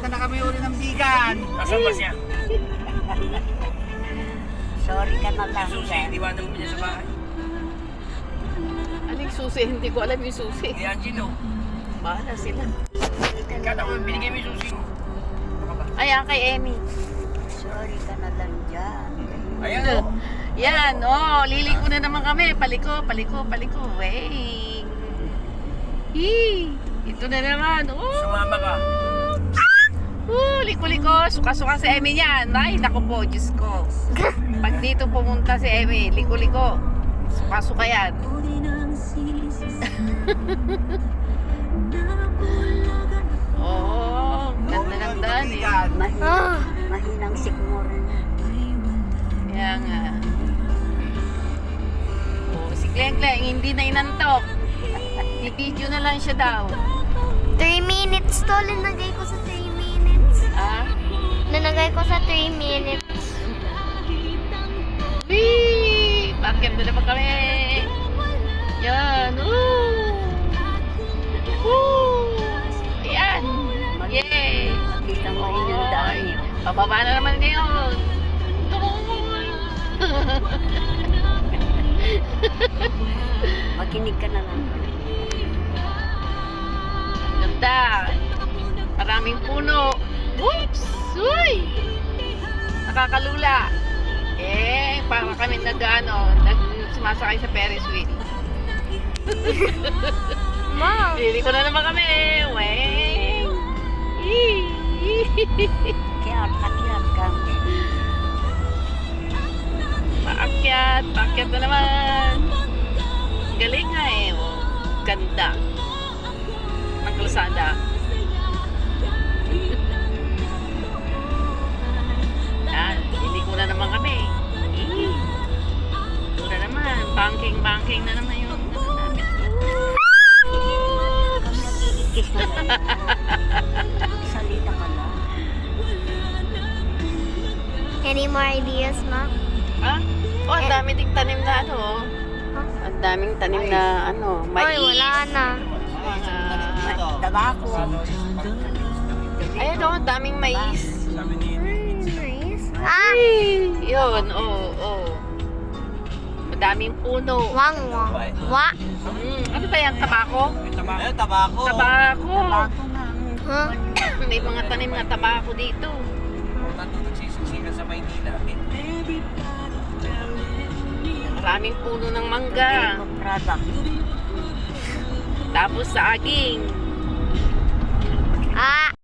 na kami uli ng bigan. Asan ba siya? Sorry ka na lang. Susi, iniwanan mo niya sa bahay. Anong susi? Hindi ko alam yung susi. Si Angelo. Bahala sila. Kata ko, binigay mo yung susi mo. Ayan kay Emmy. Sorry ka na lang dyan. Ayan o. Yan, liliko na naman kami. Paliko, paliko, paliko. Wey. Hii. Ito na naman. Sumama ka. Liko-liko. Suka-suka si Emmy yan. Ay, naku po, Diyos ko. Pag dito pumunta si Emmy, liko-liko. Suka-suka yan. Oo, ganda ng daan eh. Mahinang sikmura na. Kaya nga. Si Kleng-Kleng, hindi na inantok. I-video na lang siya daw. 3 minutes to, linagay ko sa 3 minutes. Ah? Linagay ko sa 3 minutes. Wee! Bakit na naman kami? Yan. Woo! Woo! Ayan. Yay! Makita mo rin yung daan niyo. Pababa na naman ngayon. Makinig ka na lang. Ganda. Maraming puno. Whoops! Uy! Nakakalula. Para kami sumasakay sa Ferris wheel. Mom! Lili ko na naman kami. Weng! Kiyat ka. Paakyat na naman. Galing nga eh. Ganda. Ng kalsada. Yan, hindi ko na naman kami. Ito na naman. Banking na naman yung namin. Nag-iikis na lang. Salita ka lang. Any more ideas, Mom? Ha? Ang dami ding tanim na ano. Ang daming tanim na mais. Ay, wala na. Tabako. Ayan o, daming mais. Nice. Ah! Yun, madaming puno. Wang. Wa. Ano ba yan? Tabako? Ayun, tabako. Tabako. Tabako na. Huh? May mga tanim na tabako dito. Tanto nagsisiksikan sa Maynila. Maraming puno ng mangga. Product. Tapos saging. Ah!